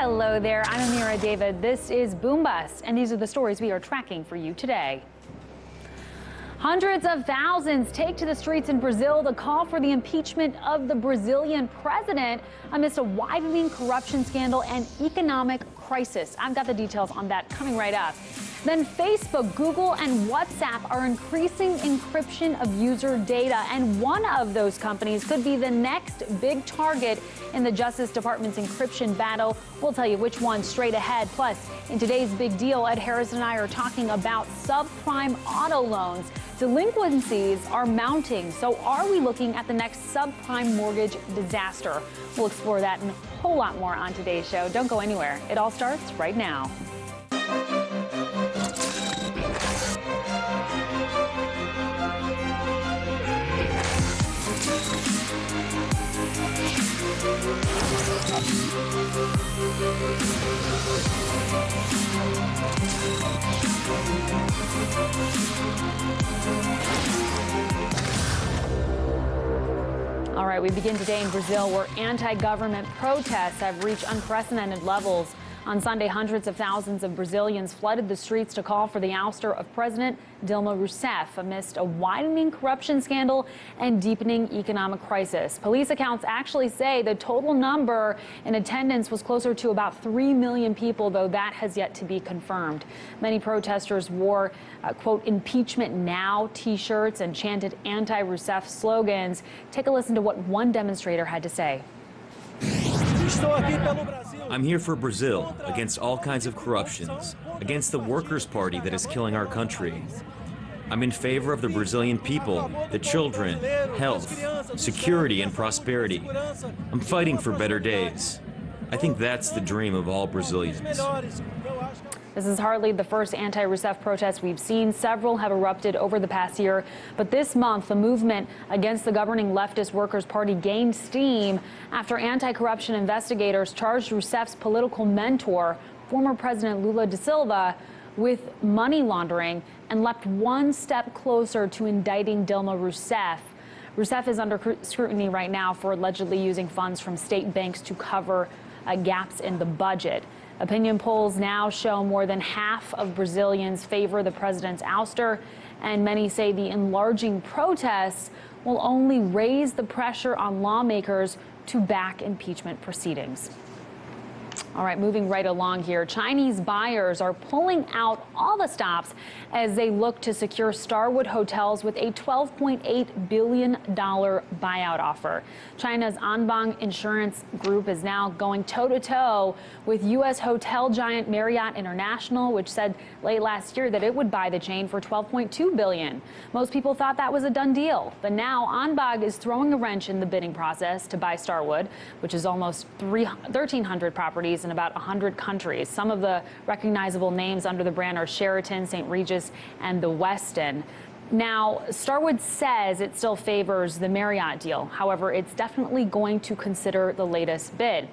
Hello there, I'm Ameera David. This is Boom Bust, and these are the stories we are tracking for you today. Hundreds of thousands take to the streets in Brazil to call for the impeachment of the Brazilian president amidst a widening corruption scandal and economic crisis. I've got the details on that coming right up. Then Facebook, Google, and WhatsApp are increasing encryption of user data, and one of those companies could be the next big target in the Justice Department's encryption battle. We'll tell you which one straight ahead. Plus, in today's big deal, Ed Harris and I are talking about subprime auto loans. Delinquencies are mounting, so are we looking at the next subprime mortgage disaster? We'll explore that and a whole lot more on today's show. Don't go anywhere. It all starts right now. All right, we begin today in Brazil, where anti-government protests have reached unprecedented levels. On Sunday, hundreds of thousands of Brazilians flooded the streets to call for the ouster of President Dilma Rousseff amidst a widening corruption scandal and deepening economic crisis. Police accounts actually say the total number in attendance was closer to about 3 million people, though that has yet to be confirmed. Many protesters wore, quote, "impeachment now" T-shirts and chanted anti-Rousseff slogans. Take a listen to what one demonstrator had to say. I'm here for Brazil, against all kinds of corruptions, against the Workers' Party that is killing our country. I'm in favor of the Brazilian people, the children, health, security, and prosperity. I'm fighting for better days. I think that's the dream of all Brazilians. This is hardly the first anti-Rousseff protest we've seen. Several have erupted over the past year. But this month, the movement against the governing leftist Workers' Party gained steam after anti-corruption investigators charged Rousseff's political mentor, former President Lula da Silva, with money laundering and leapt one step closer to indicting Dilma Rousseff. Rousseff is under scrutiny right now for allegedly using funds from state banks to cover gaps in the budget. Opinion polls now show more than half of Brazilians favor the president's ouster, and many say the enlarging protests will only raise the pressure on lawmakers to back impeachment proceedings. All right, moving right along here. Chinese buyers are pulling out all the stops as they look to secure Starwood Hotels with a $12.8 billion buyout offer. China's Anbang Insurance Group is now going toe-to-toe with U.S. hotel giant Marriott International, which said late last year that it would buy the chain for $12.2 billion. Most people thought that was a done deal, but now Anbang is throwing a wrench in the bidding process to buy Starwood, which is almost 1,300 properties in about 100 countries. Some of the recognizable names under the brand are Sheraton, St. Regis, and the Westin. Now, Starwood says it still favors the Marriott deal. However, it's definitely going to consider the latest bid.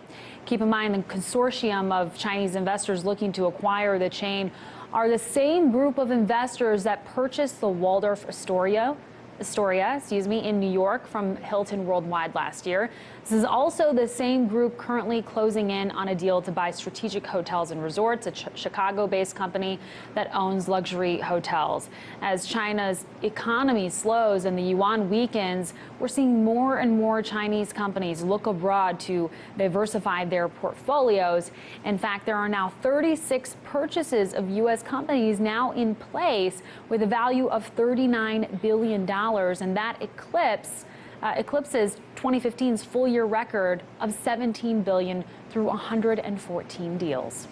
Keep in mind, the consortium of Chinese investors looking to acquire the chain are the same group of investors that purchased the Waldorf Astoria, in New York from Hilton Worldwide last year. This is also the same group currently closing in on a deal to buy Strategic Hotels and Resorts, a Chicago-based company that owns luxury hotels. As China's economy slows and the yuan weakens, we're seeing more and more Chinese companies look abroad to diversify their portfolios. In fact, there are now 36 purchases of U.S. companies now in place with a value of $39 billion. And that eclipses 2015's full-year record of $17 billion through 114 deals.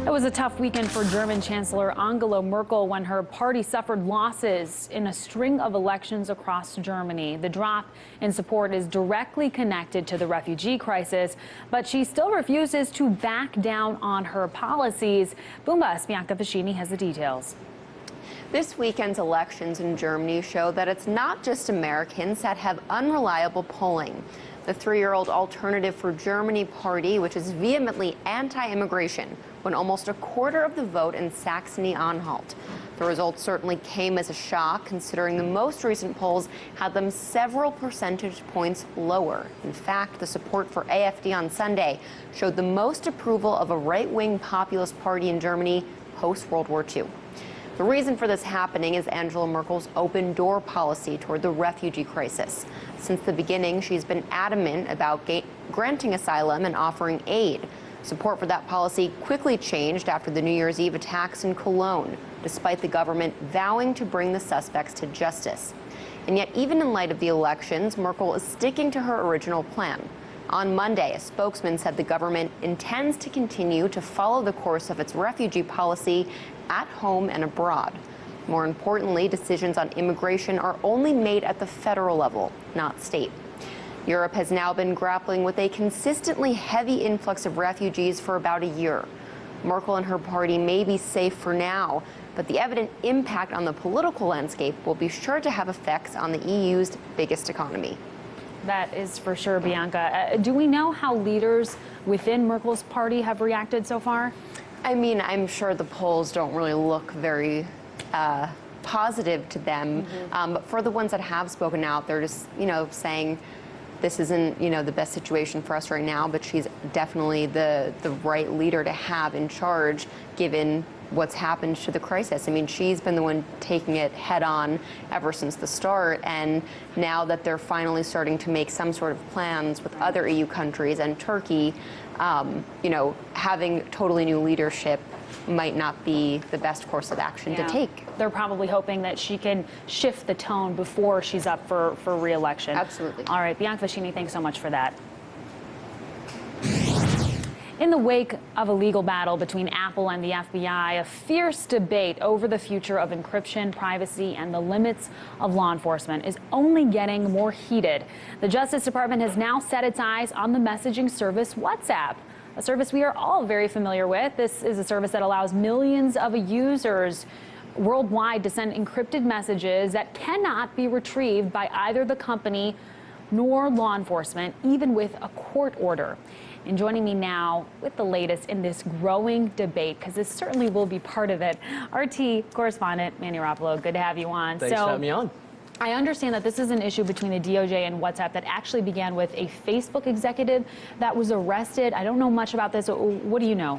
It was a tough weekend for German Chancellor Angela Merkel when her party suffered losses in a string of elections across Germany. The drop in support is directly connected to the refugee crisis, but she still refuses to back down on her policies. Boom Bust, Bianca Fascini has the details. This weekend's elections in Germany show that it's not just Americans that have unreliable polling. The 3-year-old Alternative for Germany party, which is vehemently anti-immigration, won almost a quarter of the vote in Saxony-Anhalt. The results certainly came as a shock, considering the most recent polls had them several percentage points lower. In fact, the support for AfD on Sunday showed the most approval of a right-wing populist party in Germany post-World War II. The reason for this happening is Angela Merkel's open-door policy toward the refugee crisis. Since the beginning, she's been adamant about granting asylum and offering aid. Support for that policy quickly changed after the New Year's Eve attacks in Cologne, despite the government vowing to bring the suspects to justice. And yet, even in light of the elections, Merkel is sticking to her original plan. On Monday, a spokesman said the government intends to continue to follow the course of its refugee policy at home and abroad. More importantly, decisions on immigration are only made at the federal level, not state. Europe has now been grappling with a consistently heavy influx of refugees for about a year. Merkel and her party may be safe for now, but the evident impact on the political landscape will be sure to have effects on the EU's biggest economy. That is for sure, Bianca. Do we know how leaders within Merkel's party have reacted so far? I mean, I'm sure the polls don't really look very positive to them. But for the ones that have spoken out, they're just, saying this isn't, the best situation for us right now, but she's definitely the right leader to have in charge, given what's happened to the crisis. I mean, she's been the one taking it head on ever since the start, and now that they're finally starting to make some sort of plans with other EU countries and Turkey, having totally new leadership might not be the best course of action to take. They're probably hoping that she can shift the tone before she's up for re-election. Absolutely. All right, Bianca Fascini, thanks so much for that. In the wake of a legal battle between Apple and the FBI, a fierce debate over the future of encryption, privacy, and the limits of law enforcement is only getting more heated. The Justice Department has now set its eyes on the messaging service WhatsApp, a service we are all very familiar with. This is a service that allows millions of users worldwide to send encrypted messages that cannot be retrieved by either the company nor law enforcement, even with a court order. And joining me now with the latest in this growing debate, because this certainly will be part of it, RT correspondent Manny Rapolo. Good to have you on. Thanks for having me on. I understand that this is an issue between the DOJ and WhatsApp that actually began with a Facebook executive that was arrested. I don't know much about this. What do you know?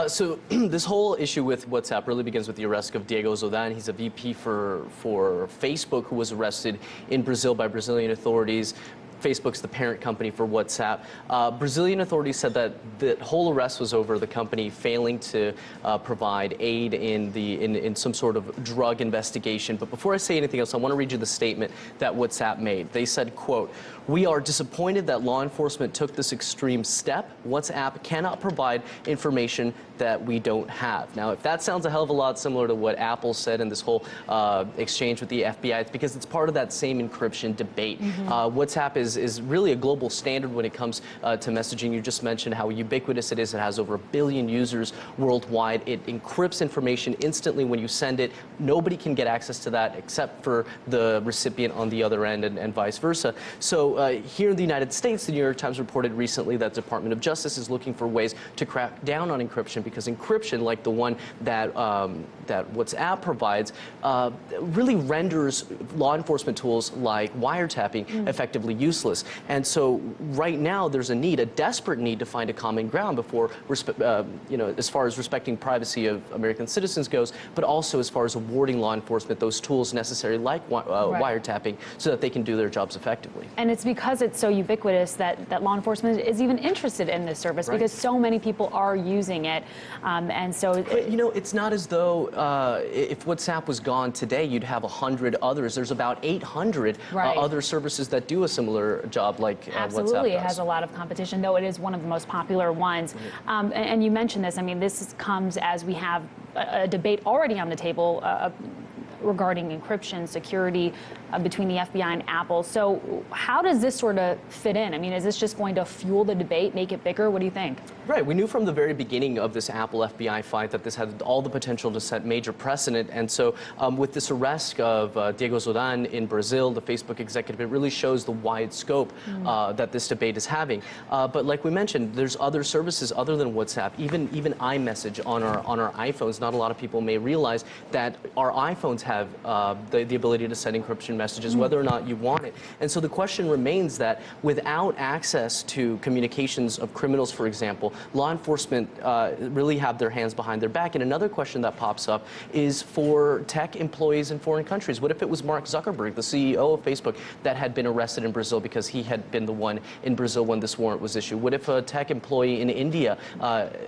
So this whole issue with WhatsApp really begins with the arrest of Diego Zodan. He's a VP for Facebook who was arrested in Brazil by Brazilian authorities. Facebook's the parent company for WhatsApp. Brazilian authorities said that the whole arrest was over the company failing to provide aid in some sort of drug investigation. But before I say anything else, I want to read you the statement that WhatsApp made. They said, quote, "We are disappointed that law enforcement took this extreme step. WhatsApp cannot provide information that we don't have." Now, if that sounds a hell of a lot similar to what Apple said in this whole exchange with the FBI, it's because it's part of that same encryption debate. WhatsApp is really a global standard when it comes to messaging. You just mentioned how ubiquitous it is. It has over 1 billion users worldwide. It encrypts information instantly when you send it. Nobody can get access to that except for the recipient on the other end, and vice versa. So here in the United States, the New York Times reported recently that the Department of Justice is looking for ways to crack down on encryption, because encryption, like the one that that WhatsApp provides, really renders law enforcement tools like wiretapping effectively useless. And so right now there's a desperate need to find a common ground before, as far as respecting privacy of American citizens goes, but also as far as awarding law enforcement those tools necessary, like wiretapping, so that they can do their jobs effectively. And it's because it's so ubiquitous that law enforcement is even interested in this service, because so many people are using it. And so, but, it's not as though if WhatsApp was gone today, you'd have 100 others. There's about 800 other services that do a similar job like absolutely. WhatsApp does. It has a lot of competition, though it is one of the most popular ones. And you mentioned this. I mean, this comes as we have a debate already on the table regarding encryption, security. between the FBI and Apple. So how does this sort of fit in? I mean, is this just going to fuel the debate, make it bigger? What do you think? Right. We knew from the very beginning of this Apple FBI fight that this had all the potential to set major precedent. And so with this arrest of Diego Zodan in Brazil, the Facebook executive, it really shows the wide scope that this debate is having. But like we mentioned, there's other services other than WhatsApp, even iMessage on our iPhones. Not a lot of people may realize that our iPhones have the ability to send encryption messages, whether or not you want it. And so the question remains that without access to communications of criminals, for example, law enforcement really have their hands behind their back. And another question that pops up is for tech employees in foreign countries. What if it was Mark Zuckerberg, the CEO of Facebook, that had been arrested in Brazil because he had been the one in Brazil when this warrant was issued? What if a tech employee in India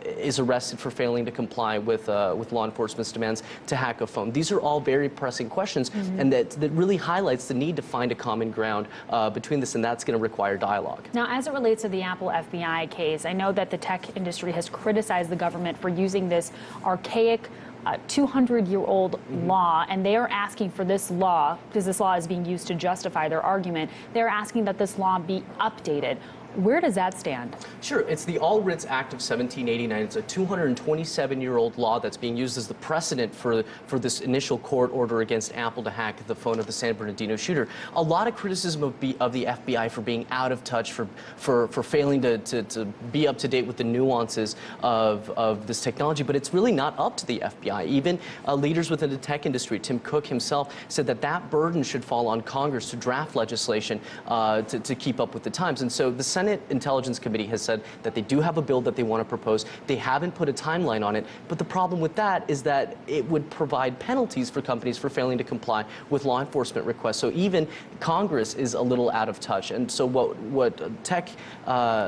is arrested for failing to comply with law enforcement's demands to hack a phone? These are all very pressing questions, and that really highlights the need to find a common ground between this, and that's going to require dialogue. Now, as it relates to the Apple FBI case, I know that the tech industry has criticized the government for using this archaic 200-year-old law, and they are asking for this law, because this law is being used to justify their argument, they're asking that this law be updated. Where does that stand? Sure. It's the All Writs Act of 1789. It's a 227-year-old law that's being used as the precedent for this initial court order against Apple to hack the phone of the San Bernardino shooter. A lot of criticism of the FBI for being out of touch, for failing to be up to date with the nuances of this technology, but it's really not up to the FBI. Even leaders within the tech industry, Tim Cook himself, said that burden should fall on Congress to draft legislation to keep up with the times. And so the Senate Intelligence Committee has said that they do have a bill that they want to propose. They haven't put a timeline on it, but the problem with that is that it would provide penalties for companies for failing to comply with law enforcement requests. So even Congress is a little out of touch. And so what tech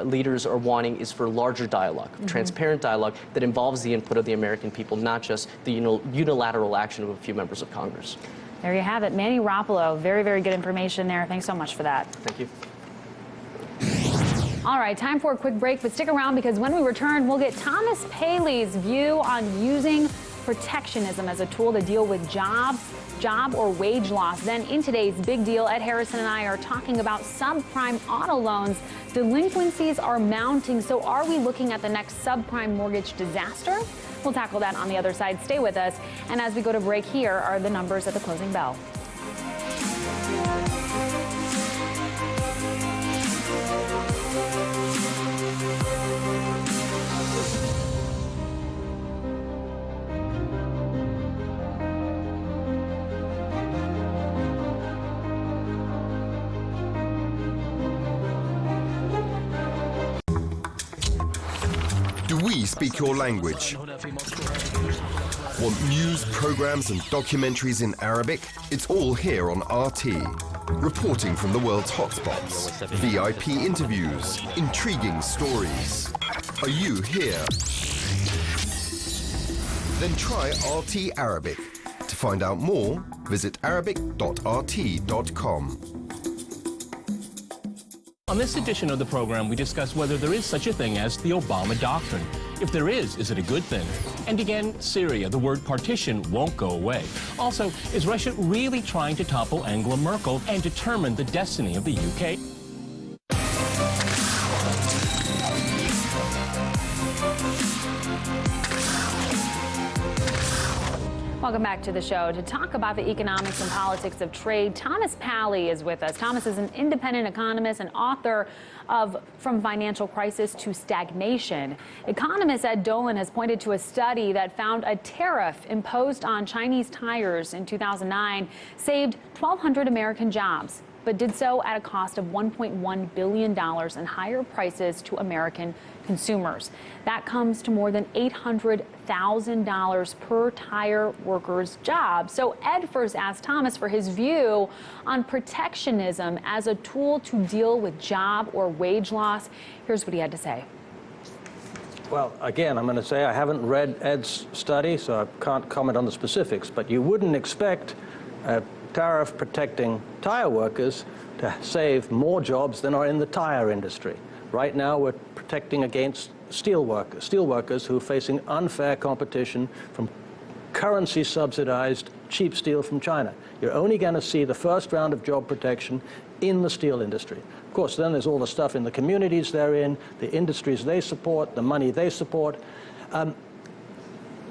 leaders are wanting is for larger dialogue, transparent dialogue that involves the input of the American people, not just the unilateral action of a few members of Congress. There you have it. Manny Rapolo, very, very good information there. Thanks so much for that. Thank you. All right, time for a quick break, but stick around because when we return, we'll get Thomas Palley's view on using protectionism as a tool to deal with job or wage loss. Then in today's Big Deal, Ed Harrison and I are talking about subprime auto loans. Delinquencies are mounting, so are we looking at the next subprime mortgage disaster? We'll tackle that on the other side. Stay with us. And as we go to break, here are the numbers at the closing bell. Do we speak your language? Want news, programs and documentaries in Arabic? It's all here on RT. Reporting from the world's hotspots, VIP interviews, intriguing stories. Are you here? Then try RT Arabic. To find out more, visit arabic.rt.com. On this edition of the program, we discuss whether there is such a thing as the Obama Doctrine. If there is it a good thing? And again, Syria, the word partition won't go away. Also, is Russia really trying to topple Angela Merkel and determine the destiny of the UK? Welcome back to the show. To talk about the economics and politics of trade, Thomas Palley is with us. Thomas is an independent economist and author of From Financial Crisis to Stagnation. Economist Ed Dolan has pointed to a study that found a tariff imposed on Chinese tires in 2009 saved 1,200 American jobs, but did so at a cost of $1.1 billion in higher prices to American consumers. That comes to more than $800,000 per tire worker's job. So Ed first asked Thomas for his view on protectionism as a tool to deal with job or wage loss. Here's what he had to say. Well, again, I'm going to say I haven't read Ed's study, so I can't comment on the specifics, but you wouldn't expect a tariff protecting tire workers to save more jobs than are in the tire industry. Right now, we're protecting against steel workers who are facing unfair competition from currency-subsidized cheap steel from China. You're only going to see the first round of job protection in the steel industry. Of course, then there's all the stuff in the communities they're in, the industries they support, the money they support.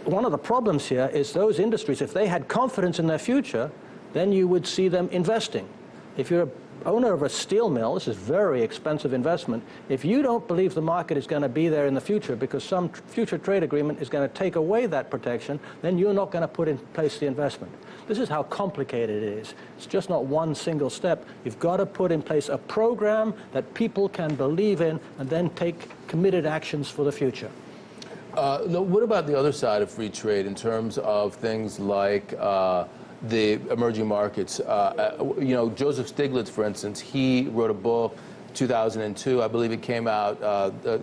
One of the problems here is those industries, if they had confidence in their future, then you would see them investing. If you're an owner of a steel mill, this is a very expensive investment. If you don't believe the market is going to be there in the future because some future trade agreement is going to take away that protection, then you're not going to put in place the investment. This is how complicated it is. It's just not one single step. You've got to put in place a program that people can believe in and then take committed actions for the future. What about the other side of free trade in terms of things like the emerging markets? You know, Joseph Stiglitz, for instance, he wrote a book, 2002, I believe it came out,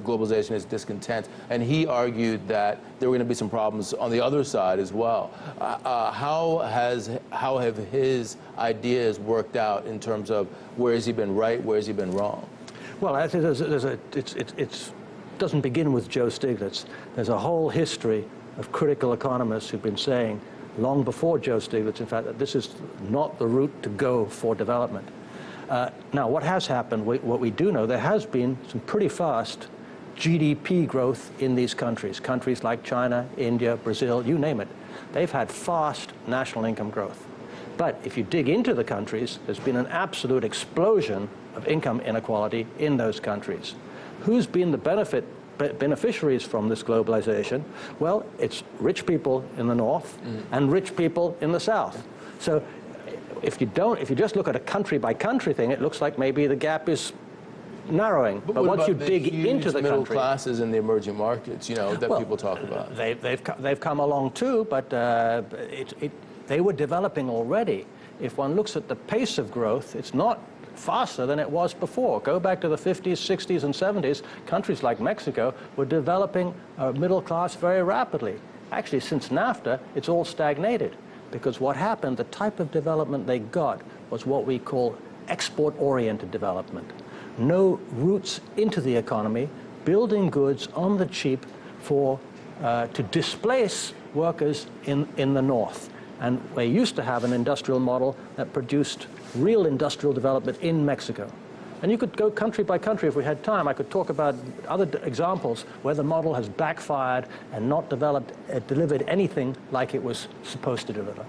Globalization is Discontent, and he argued that there were going to be some problems on the other side as well. How have his ideas worked out in terms of where has he been right, where has he been wrong? Well, I think it doesn't begin with Joe Stiglitz. There's a whole history of critical economists who've been saying, long before Joe Stiglitz, in fact, that this is not the route to go for development. Now, what has happened, what we do know, there has been some pretty fast GDP growth in these countries. Countries like China, India, Brazil, you name it. They've had fast national income growth. But if you dig into the countries, there's been an absolute explosion of income inequality in those countries. Who's been the beneficiaries from this globalization? Well, it's rich people in the north and rich people in the south. So if you just look at a country by country thing, it looks like maybe the gap is narrowing. But once you dig into the middle country, classes in the emerging markets, you know, that people talk about. They've come along too, but they were developing already. If one looks at the pace of growth, it's not faster than it was before. Go back to the 50s, 60s, and 70s, countries like Mexico were developing a middle class very rapidly. Actually, since NAFTA, it's all stagnated, because what happened, the type of development they got was what we call export-oriented development. No roots into the economy, building goods on the cheap to displace workers in the north. And they used to have an industrial model that produced real industrial development in Mexico. And you could go country by country if we had time. I could talk about other examples where the model has backfired and not delivered anything like it was supposed to deliver.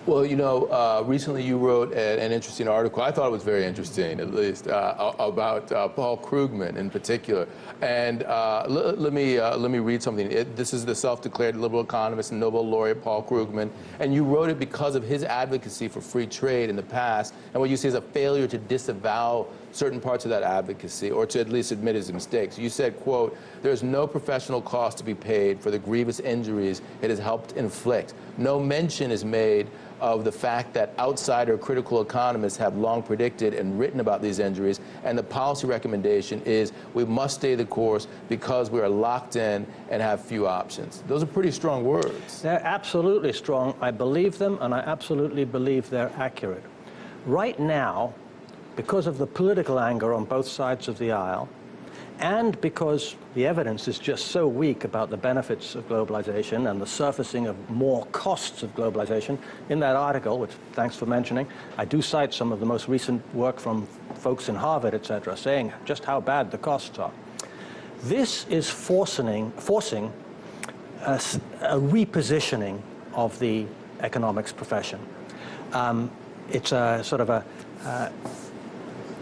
Well, you know, recently you wrote an interesting article, I thought it was very interesting at least, about Paul Krugman in particular. And let me read something. This is the self-declared liberal economist and Nobel laureate Paul Krugman. And you wrote it because of his advocacy for free trade in the past, and what you see is a failure to disavow certain parts of that advocacy, or to at least admit his mistakes. You said, quote, "There's no professional cost to be paid for the grievous injuries it has helped inflict. No mention is made of the fact that outsider critical economists have long predicted and written about these injuries, and the policy recommendation is we must stay the course because we are locked in and have few options." Those are pretty strong words. They're absolutely strong. I believe them, and I absolutely believe they're accurate. Right now, because of the political anger on both sides of the aisle, and because the evidence is just so weak about the benefits of globalization and the surfacing of more costs of globalization, in that article, which thanks for mentioning, I do cite some of the most recent work from folks in Harvard, etc., saying just how bad the costs are. This is forcing a repositioning of the economics profession. It's a sort of a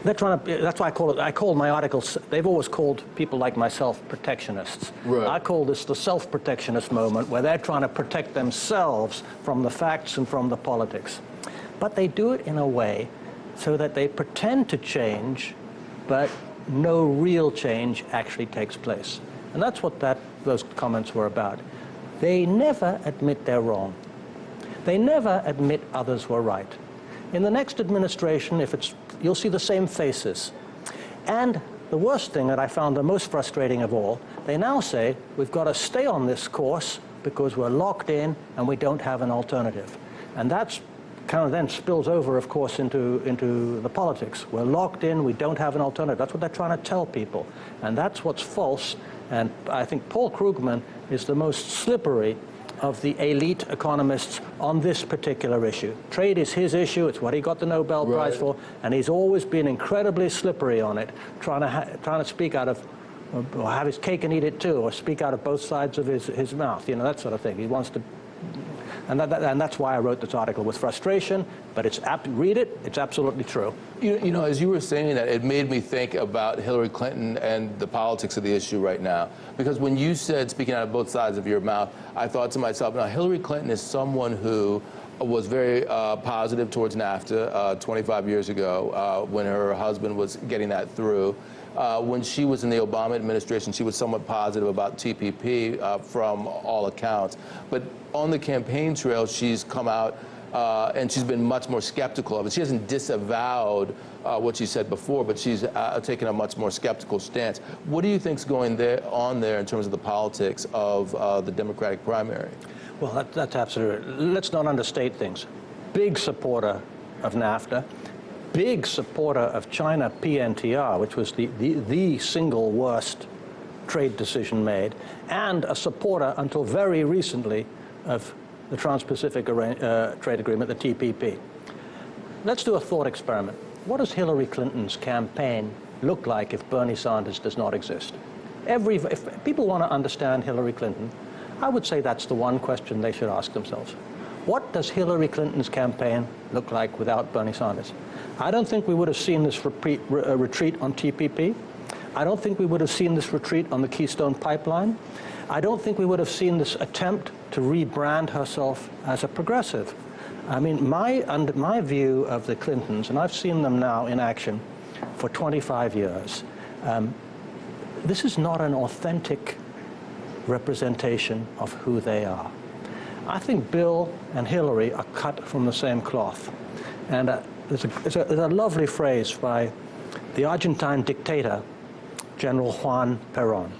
that's why I call my articles, they've always called people like myself protectionists. Right. I call this the self-protectionist moment, where they're trying to protect themselves from the facts and from the politics. But they do it in a way so that they pretend to change, but no real change actually takes place. And that's what those comments were about. They never admit they're wrong. They never admit others were right. In the next administration, you'll see the same faces. And the worst thing that I found the most frustrating of all, they now say we've got to stay on this course because we're locked in and we don't have an alternative. And that's kind of then spills over, of course, into the politics. We're locked in, we don't have an alternative. That's what they're trying to tell people. And that's what's false. And I think Paul Krugman is the most slippery of the elite economists on this particular issue. Trade is his issue. It's what he got the Nobel Prize for, and he's always been incredibly slippery on it, trying to speak out of, or have his cake and eat it too, or speak out of both sides of his mouth, you know, that sort of thing. He wants to, and that's why I wrote this article with frustration, but read it, it's absolutely true. You know, as you were saying that, it made me think about Hillary Clinton and the politics of the issue right now. Because when you said speaking out of both sides of your mouth, I thought to myself, now Hillary Clinton is someone who was very positive towards NAFTA 25 years ago when her husband was getting that through. When she was in the Obama administration, she was somewhat positive about TPP from all accounts. But on the campaign trail, she's come out and she's been much more skeptical of it. She hasn't disavowed what she said before, but she's taken a much more skeptical stance. What do you think's going on there in terms of the politics of the Democratic primary? Well, that's absolutely. Let's not understate things. Big supporter of NAFTA. Big supporter of China PNTR, which was the single worst trade decision made, and a supporter until very recently of the Trans-Pacific Trade Agreement, the TPP. Let's do a thought experiment. What does Hillary Clinton's campaign look like if Bernie Sanders does not exist? If people want to understand Hillary Clinton, I would say that's the one question they should ask themselves. What does Hillary Clinton's campaign look like without Bernie Sanders? I don't think we would have seen this retreat on TPP. I don't think we would have seen this retreat on the Keystone Pipeline. I don't think we would have seen this attempt to rebrand herself as a progressive. I mean, my view of the Clintons, and I've seen them now in action for 25 years, this is not an authentic representation of who they are. I think Bill and Hillary are cut from the same cloth. And there's a lovely phrase by the Argentine dictator, General Juan Perón.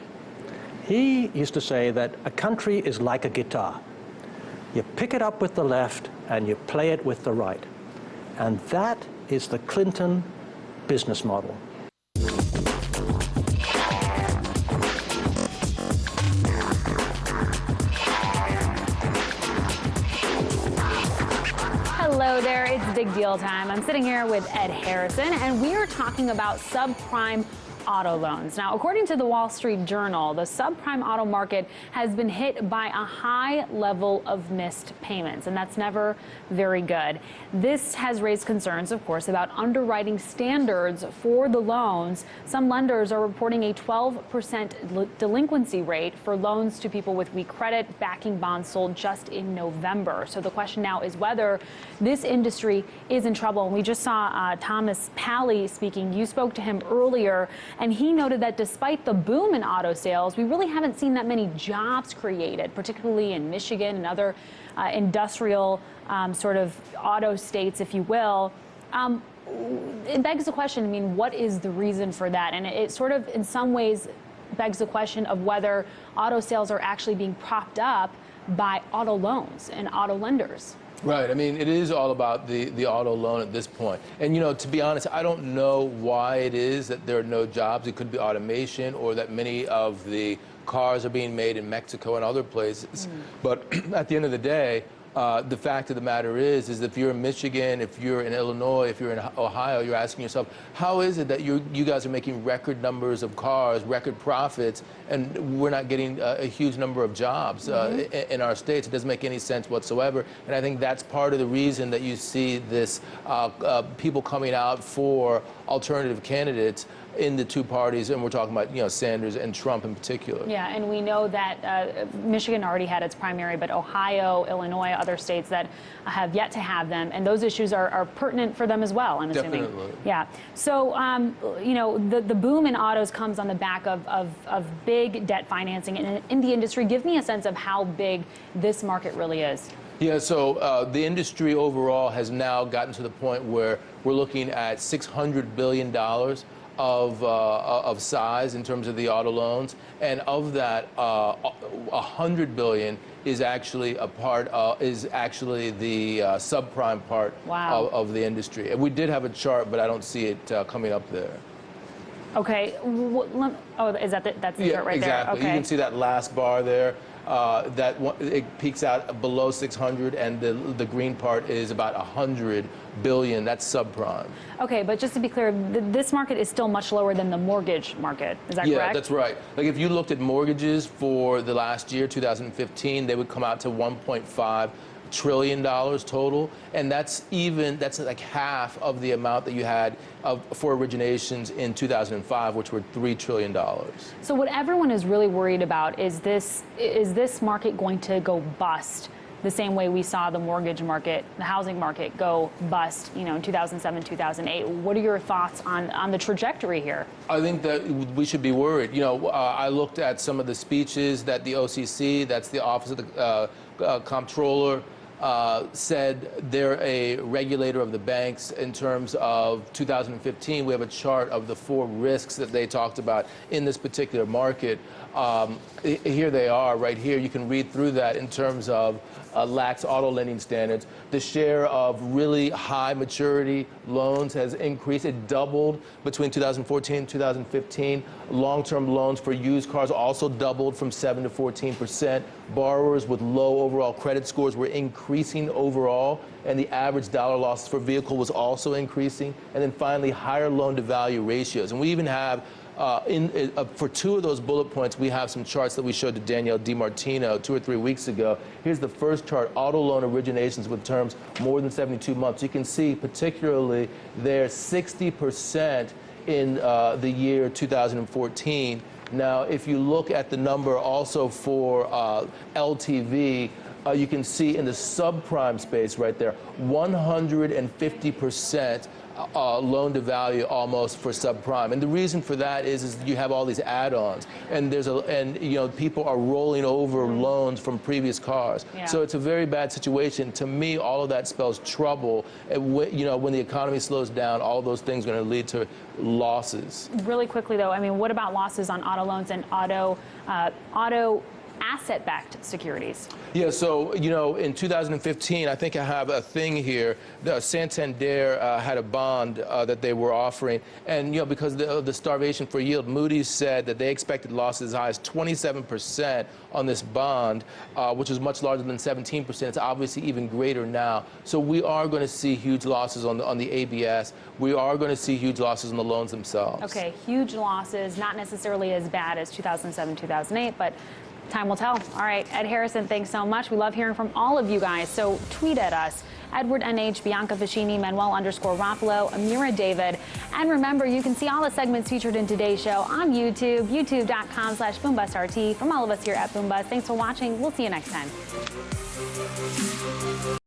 He used to say that a country is like a guitar. You pick it up with the left and you play it with the right. And that is the Clinton business model. Hello there, it's Big Deal time. I'm sitting here with Ed Harrison, and we are talking about subprime auto loans. Now, according to the Wall Street Journal, the subprime auto market has been hit by a high level of missed payments, and that's never very good. This has raised concerns, of course, about underwriting standards for the loans. Some lenders are reporting a 12% delinquency rate for loans to people with weak credit, backing bonds sold just in November. So the question now is whether this industry is in trouble. And we just saw Thomas Palley speaking. You spoke to him earlier, and he noted that despite the boom in auto sales, we really haven't seen that many jobs created, particularly in Michigan and other industrial sort of auto states, if you will. It begs the question, I mean, what is the reason for that? And it sort of, in some ways, begs the question of whether auto sales are actually being propped up by auto loans and auto lenders. Right. I mean, it is all about the auto loan at this point. And, you know, to be honest, I don't know why it is that there are no jobs. It could be automation, or that many of the cars are being made in Mexico and other places. But at the end of the day, the fact of the matter is if you're in Michigan, if you're in Illinois, if you're in Ohio, you're asking yourself, how is it that you guys are making record numbers of cars, record profits, and we're not getting a huge number of jobs in our states? It doesn't make any sense whatsoever. And I think that's part of the reason that you see this people coming out for alternative candidates in the two parties, and we're talking about, you know, Sanders and Trump in particular. Yeah, and we know that Michigan already had its primary, but Ohio, Illinois, other states that have yet to have them, and those issues are pertinent for them as well, I'm assuming. Definitely. Yeah. So, you know, the boom in autos comes on the back of big debt financing in the industry. Give me a sense of how big this market really is. Yeah, so the industry overall has now gotten to the point where we're looking at $600 billion of size in terms of the auto loans, and of that, $100 billion is actually a part is actually the subprime part of the industry. And we did have a chart, but I don't see it coming up there. Okay. Oh, is that that's the chart right exactly. there? Okay. You can see that last bar there. it peaks out below 600, and the green part is about 100 billion. That's subprime. Okay, but just to be clear, this market is still much lower than the mortgage market. Is that correct? Yeah, that's right. Like if you looked at mortgages for the last year, 2015, they would come out to $1.5 trillion total, and that's like half of the amount that you had for originations in 2005, which were $3 trillion. So what everyone is really worried about is this market going to go bust the same way we saw the mortgage market, the housing market go bust, in 2007, 2008. What are your thoughts on the trajectory here? I think that we should be worried. I looked at some of the speeches that the OCC, that's the Office of the Comptroller, said they're a regulator of the banks. In terms of 2015, we have a chart of the 4 risks that they talked about in this particular market. Here they are right here. You can read through that in terms of lax auto lending standards. The share of really high maturity loans has increased. It doubled between 2014 and 2015. Long-term loans for used cars also doubled from 7 to 14%. Borrowers with low overall credit scores were increasing overall, and the average dollar loss for vehicle was also increasing. And then finally, higher loan-to-value ratios. And we even have for 2 of those bullet points, we have some charts that we showed to Danielle DiMartino 2 or 3 weeks ago. Here's the first chart, auto loan originations with terms more than 72 months. You can see particularly there 60% in the year 2014. Now, if you look at the number also for LTV, you can see in the subprime space right there, 150% loan to value almost for subprime. And the reason for that is you have all these add-ons, and people are rolling over loans from previous cars. Yeah. So it's a very bad situation. To me, all of that spells trouble. And when the economy slows down, all those things are going to lead to losses. Really quickly though, what about losses on auto loans and auto asset-backed securities? Yeah, so, in 2015, I think I have a thing here. Santander had a bond that they were offering. And, because of the starvation for yield, Moody's said that they expected losses as high as 27% on this bond, which is much larger than 17%. It's obviously even greater now. So we are going to see huge losses on the ABS. We are going to see huge losses on the loans themselves. Okay, huge losses, not necessarily as bad as 2007, 2008, but time will tell. All right, Ed Harrison, thanks so much. We love hearing from all of you guys. So tweet at us, Edward NH, Bianca Ficini, Manuel_Rapolo, Ameera David. And remember, you can see all the segments featured in today's show on YouTube, youtube.com/BoomBustRT. From all of us here at Boom Bust, thanks for watching. We'll see you next time.